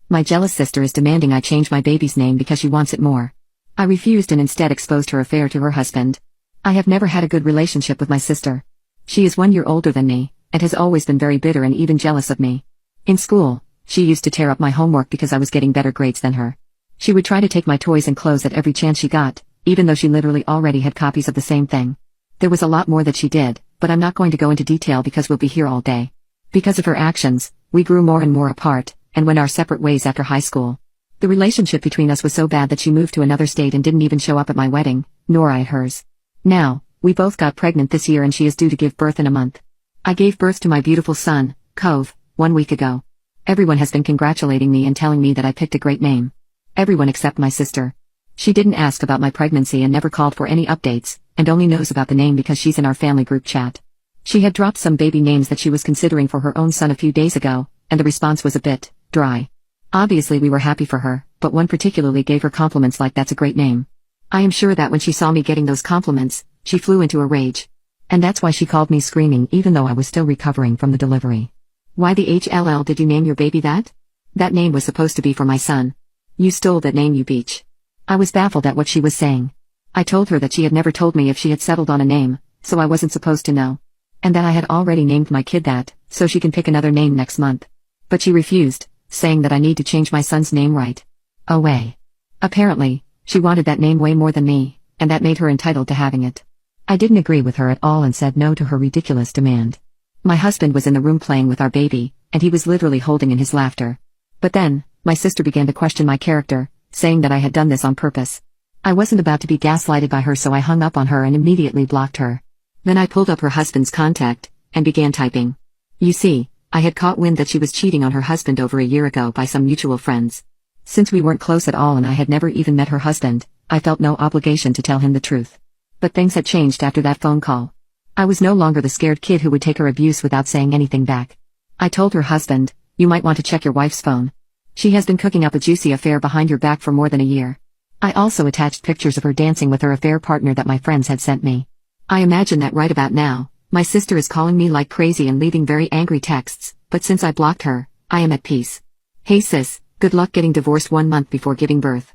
My jealous sister is demanding I change my baby's name because she wants it more. I refused and instead exposed her affair to her husband. I have never had a good relationship with my sister. She is 1 year older than me, and has always been very bitter and even jealous of me. In school, she used to tear up my homework because I was getting better grades than her. She would try to take my toys and clothes at every chance she got, even though she literally already had copies of the same thing. There was a lot more that she did, but I'm not going to go into detail because we'll be here all day. Because of her actions, we grew more and more apart, and went our separate ways after high school. The relationship between us was so bad that she moved to another state and didn't even show up at my wedding, nor I at hers. Now, we both got pregnant this year and she is due to give birth in a month. I gave birth to my beautiful son, Cove, 1 week ago. Everyone has been congratulating me and telling me that I picked a great name. Everyone except my sister. She didn't ask about my pregnancy and never called for any updates, and only knows about the name because she's in our family group chat. She had dropped some baby names that she was considering for her own son a few days ago, and the response was a bit dry. Obviously we were happy for her, but one particularly gave her compliments like that's a great name. I am sure that when she saw me getting those compliments, she flew into a rage. And that's why she called me screaming even though I was still recovering from the delivery. Why the HLL did you name your baby that? That name was supposed to be for my son. You stole that name, you beach. I was baffled at what she was saying. I told her that she had never told me if she had settled on a name, so I wasn't supposed to know. And that I had already named my kid that, so she can pick another name next month. But she refused, saying that I need to change my son's name right away. Apparently, she wanted that name way more than me, and that made her entitled to having it. I didn't agree with her at all and said no to her ridiculous demand. My husband was in the room playing with our baby, and he was literally holding in his laughter. But then, my sister began to question my character, saying that I had done this on purpose. I wasn't about to be gaslighted by her, so I hung up on her and immediately blocked her. Then I pulled up her husband's contact, and began typing. You see, I had caught wind that she was cheating on her husband over a year ago by some mutual friends. Since we weren't close at all and I had never even met her husband, I felt no obligation to tell him the truth. But things had changed after that phone call. I was no longer the scared kid who would take her abuse without saying anything back. I told her husband, you might want to check your wife's phone. She has been cooking up a juicy affair behind your back for more than a year. I also attached pictures of her dancing with her affair partner that my friends had sent me. I imagine that right about now, my sister is calling me like crazy and leaving very angry texts, but since I blocked her, I am at peace. Hey sis, good luck getting divorced 1 month before giving birth.